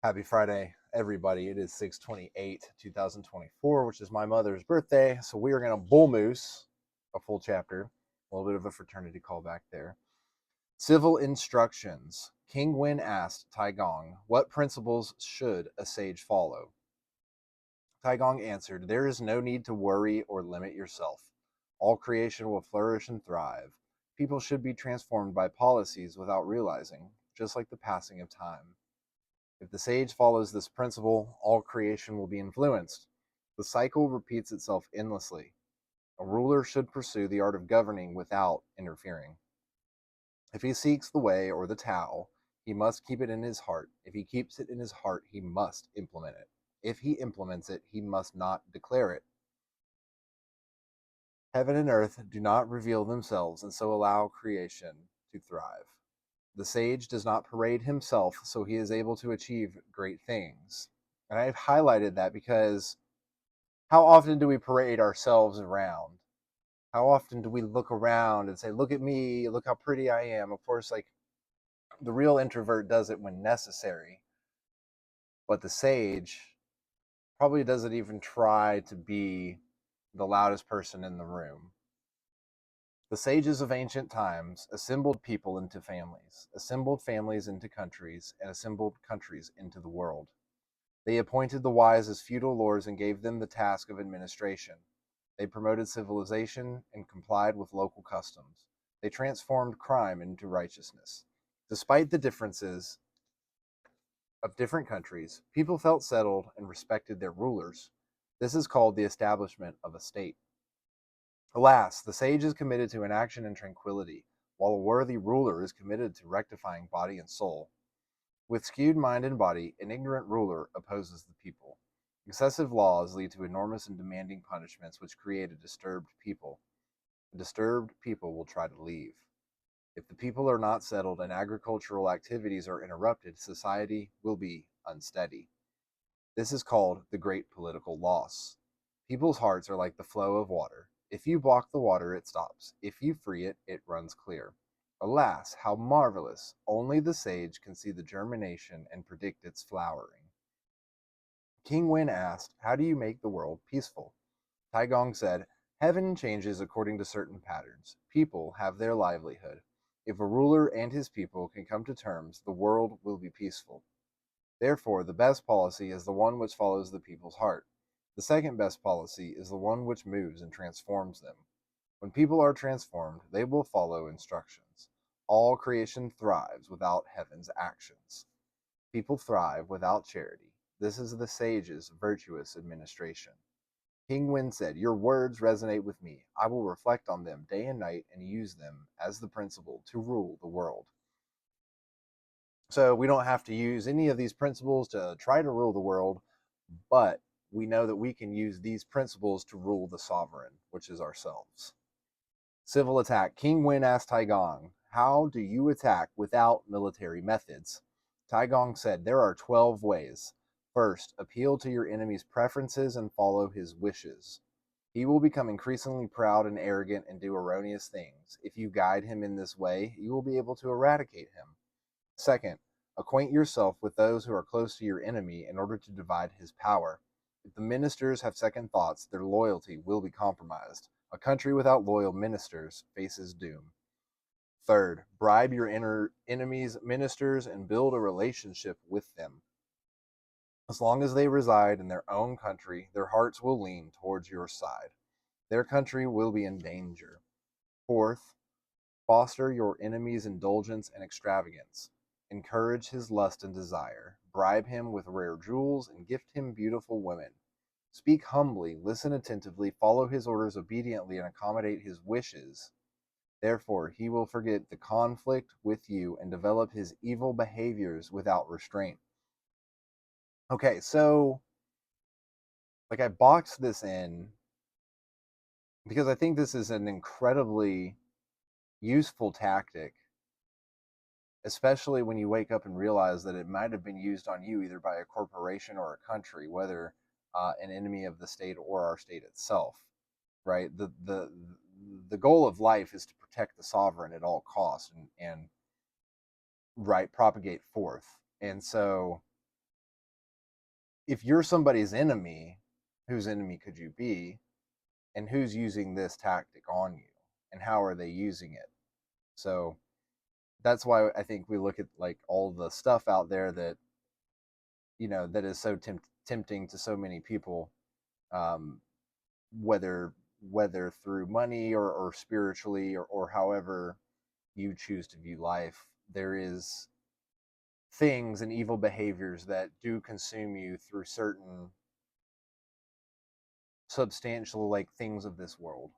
Happy Friday, everybody. It is 6/28, 2024, which is my mother's birthday. So we are going to bull moose a full chapter. A little bit of a fraternity callback there. Civil instructions. King Wen asked Taigong, what principles should a sage follow? Taigong answered, there is no need to worry or limit yourself. All creation will flourish and thrive. People should be transformed by policies without realizing, just like the passing of time. If the sage follows this principle, all creation will be influenced. The cycle repeats itself endlessly. A ruler should pursue the art of governing without interfering. If he seeks the way or the Tao, he must keep it in his heart. If he keeps it in his heart, he must implement it. If he implements it, he must not declare it. Heaven and earth do not reveal themselves and so allow creation to thrive. The sage does not parade himself, so he is able to achieve great things. And I've highlighted that because how often do we parade ourselves around? How often do we look around and say, look at me, look how pretty I am? Of course, like the real introvert does it when necessary, but the sage probably doesn't even try to be the loudest person in the room. The sages of ancient times assembled people into families, assembled families into countries, and assembled countries into the world. They appointed the wise as feudal lords and gave them the task of administration. They promoted civilization and complied with local customs. They transformed crime into righteousness. Despite the differences of different countries, people felt settled and respected their rulers. This is called the establishment of a state. Alas, the sage is committed to inaction and tranquility, while a worthy ruler is committed to rectifying body and soul. With skewed mind and body, an ignorant ruler opposes the people. Excessive laws lead to enormous and demanding punishments which create a disturbed people. A disturbed people will try to leave. If the people are not settled and agricultural activities are interrupted, society will be unsteady. This is called the great political loss. People's hearts are like the flow of water. If you block the water, it stops. If you free it, it runs clear. Alas, how marvelous! Only the sage can see the germination and predict its flowering. King Wen asked, how do you make the world peaceful? Taigong said, heaven changes according to certain patterns. People have their livelihood. If a ruler and his people can come to terms, the world will be peaceful. Therefore, the best policy is the one which follows the people's heart. The second best policy is the one which moves and transforms them. When people are transformed, they will follow instructions. All creation thrives without heaven's actions. People thrive without charity. This is the sage's virtuous administration. King Wen said, your words resonate with me. I will reflect on them day and night and use them as the principle to rule the world. So we don't have to use any of these principles to try to rule the world, but we know that we can use these principles to rule the sovereign, which is ourselves. Civil attack. King Wen asked Taigong, how do you attack without military methods? Taigong said, there are 12 ways. First, appeal to your enemy's preferences and follow his wishes. He will become increasingly proud and arrogant and do erroneous things. If you guide him in this way, you will be able to eradicate him. Second, acquaint yourself with those who are close to your enemy in order to divide his power. If the ministers have second thoughts, their loyalty will be compromised. A country without loyal ministers faces doom. Third, bribe your enemy's ministers and build a relationship with them. As long as they reside in their own country, their hearts will lean towards your side. Their country will be in danger. Fourth, foster your enemy's indulgence and extravagance. Encourage his lust and desire. Bribe him with rare jewels and gift him beautiful women. Speak humbly, listen attentively, follow his orders obediently, and accommodate his wishes. Therefore, he will forget the conflict with you and develop his evil behaviors without restraint. Okay, so like I boxed this in because I think this is an incredibly useful tactic, especially when you wake up and realize that it might have been used on you either by a corporation or a country, whether an enemy of the state or our state itself, right? The goal of life is to protect the sovereign at all costs and right propagate forth. And so if you're somebody's enemy, whose enemy could you be? And who's using this tactic on you? And how are they using it? So that's why I think we look at like all the stuff out there that, that is so tempting to so many people, um, whether through money or spiritually or however you choose to view life. There is things and evil behaviors that do consume you through certain substantial like things of this world.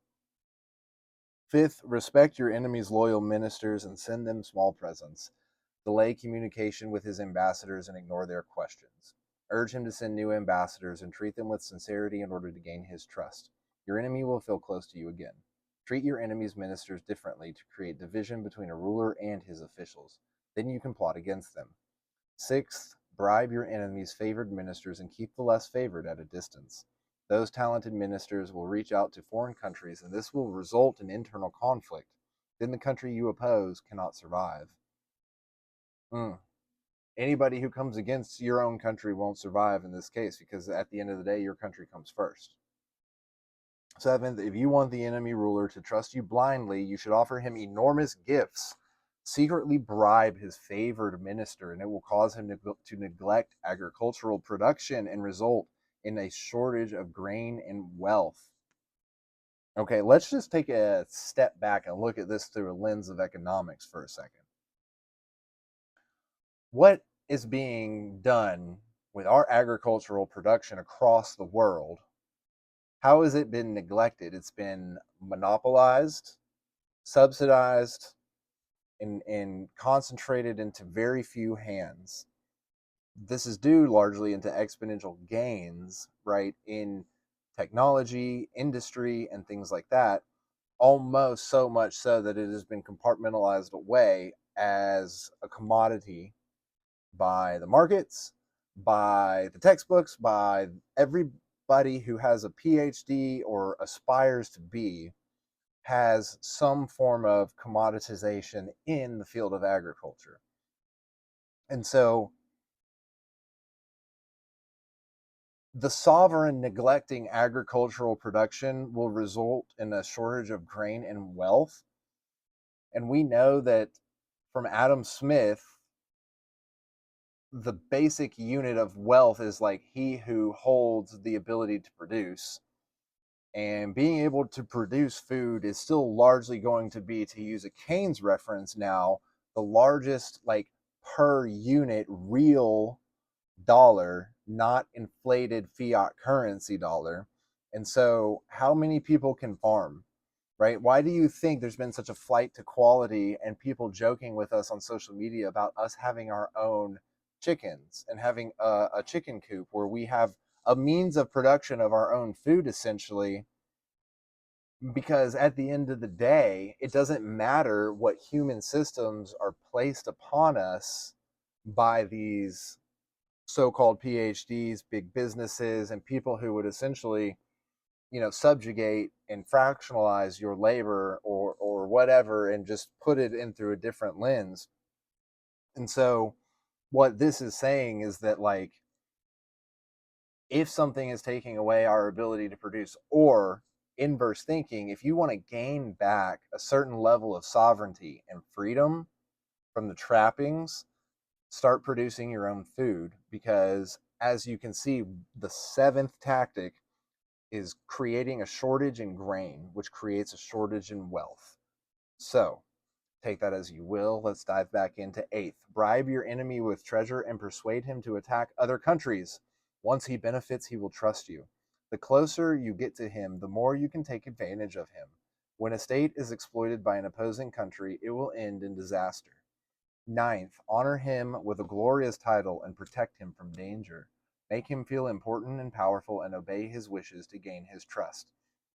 Fifth, respect your enemy's loyal ministers and send them small presents. Delay communication with his ambassadors and ignore their questions. Urge him to send new ambassadors and treat them with sincerity in order to gain his trust. Your enemy will feel close to you again. Treat your enemy's ministers differently to create division between a ruler and his officials. Then you can plot against them. Sixth, bribe your enemy's favored ministers and keep the less favored at a distance. Those talented ministers will reach out to foreign countries, and this will result in internal conflict. Then the country you oppose cannot survive. Anybody who comes against your own country won't survive in this case, because at the end of the day, your country comes first. Seventh, if you want the enemy ruler to trust you blindly, you should offer him enormous gifts. Secretly bribe his favored minister, and it will cause him to neglect agricultural production and result in a shortage of grain and wealth. Okay, let's just take a step back and look at this through a lens of economics for a second. What is being done with our agricultural production across the world? How has it been neglected? It's been monopolized, subsidized, and concentrated into very few hands. This is due largely into exponential gains, right, in technology, industry, and things like that, almost so much so that it has been compartmentalized away as a commodity by the markets, by the textbooks, by everybody who has a PhD or aspires to be, has some form of commoditization in the field of agriculture. And so the sovereign neglecting agricultural production will result in a shortage of grain and wealth. And we know that from Adam Smith, the basic unit of wealth is like he who holds the ability to produce. And being able to produce food is still largely going to be, to use a Keynes reference now, the largest like per unit real dollar, not inflated fiat currency dollar. And so how many people can farm, right? Why do you think there's been such a flight to quality and people joking with us on social media about us having our own chickens and having a chicken coop where we have a means of production of our own food, essentially? Because at the end of the day, it doesn't matter what human systems are placed upon us by these so-called PhDs, big businesses, and people who would essentially, subjugate and fractionalize your labor or whatever, and just put it in through a different lens. And so, what this is saying is that, like, if something is taking away our ability to produce, or inverse thinking, if you want to gain back a certain level of sovereignty and freedom from the trappings, start producing your own food. Because as you can see, the seventh tactic is creating a shortage in grain, which creates a shortage in wealth. So take that as you will. Let's dive back into eighth. Bribe your enemy with treasure and persuade him to attack other countries. Once he benefits, he will trust you. The closer you get to him, the more you can take advantage of him. When a state is exploited by an opposing country, it will end in disaster. Ninth, honor him with a glorious title and protect him from danger. Make him feel important and powerful and obey his wishes to gain his trust.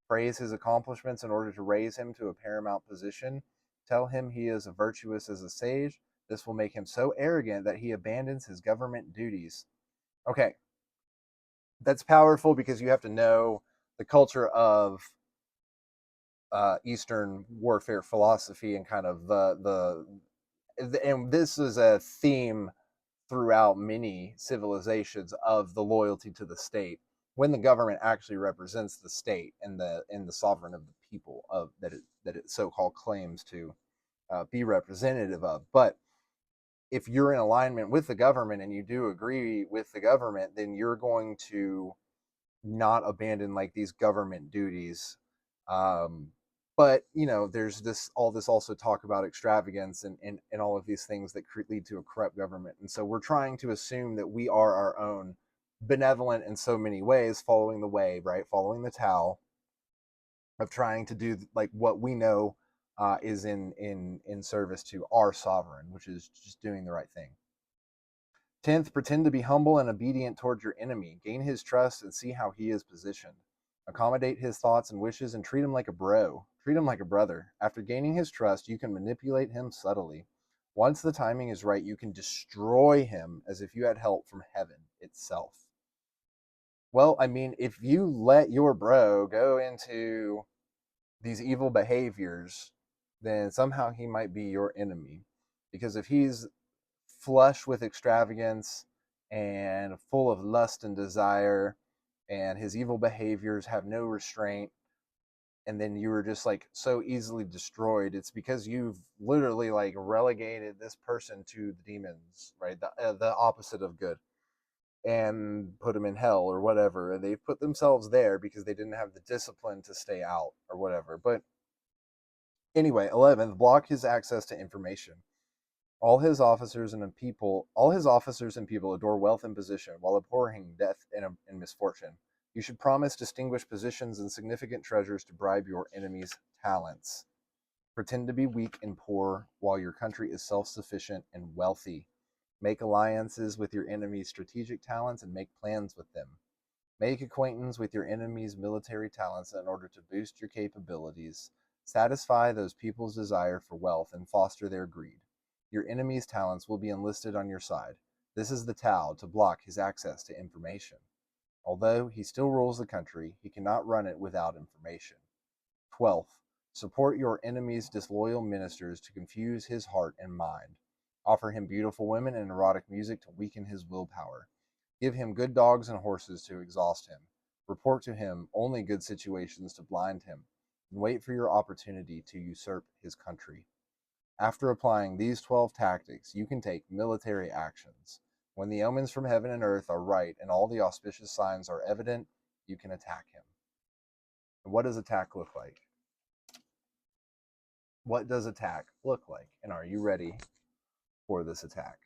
Praise his accomplishments in order to raise him to a paramount position. Tell him he is as virtuous as a sage. This will make him so arrogant that he abandons his government duties. Okay, that's powerful because you have to know the culture of Eastern warfare philosophy and kind of and this is a theme throughout many civilizations of the loyalty to the state, when the government actually represents the state and the sovereign of the people of that it so-called claims to be representative of. But if you're in alignment with the government and you do agree with the government, then you're going to not abandon like these government duties. Um, but there's this also talk about extravagance and all of these things that lead to a corrupt government. And so we're trying to assume that we are our own benevolent in so many ways, following the way, right? Following the Tao of trying to do like what we know is in service to our sovereign, which is just doing the right thing. 10th, pretend to be humble and obedient towards your enemy. Gain his trust and see how he is positioned. Accommodate his thoughts and wishes and treat him like a bro. Treat him like a brother. After gaining his trust, you can manipulate him subtly. Once the timing is right, you can destroy him as if you had help from heaven itself. Well, I mean, if you let your bro go into these evil behaviors, then somehow he might be your enemy. Because if he's flush with extravagance and full of lust and desire, and his evil behaviors have no restraint, and then you were just like so easily destroyed, it's because you've literally like relegated this person to the demons, right? The opposite of good, and put them in hell or whatever. And they've put themselves there because they didn't have the discipline to stay out or whatever. But anyway, 11th, block his access to information. All his officers and people adore wealth and position, while abhorring death and misfortune. You should promise distinguished positions and significant treasures to bribe your enemy's talents. Pretend to be weak and poor, while your country is self-sufficient and wealthy. Make alliances with your enemy's strategic talents and make plans with them. Make acquaintance with your enemy's military talents in order to boost your capabilities. Satisfy those people's desire for wealth and foster their greed. Your enemy's talents will be enlisted on your side. This is the Tao to block his access to information. Although he still rules the country, he cannot run it without information. 12th, support your enemy's disloyal ministers to confuse his heart and mind. Offer him beautiful women and erotic music to weaken his willpower. Give him good dogs and horses to exhaust him. Report to him only good situations to blind him, and wait for your opportunity to usurp his country. After applying these 12 tactics, you can take military actions. When the omens from heaven and earth are right and all the auspicious signs are evident, you can attack him. And what does attack look like? What does attack look like? And are you ready for this attack?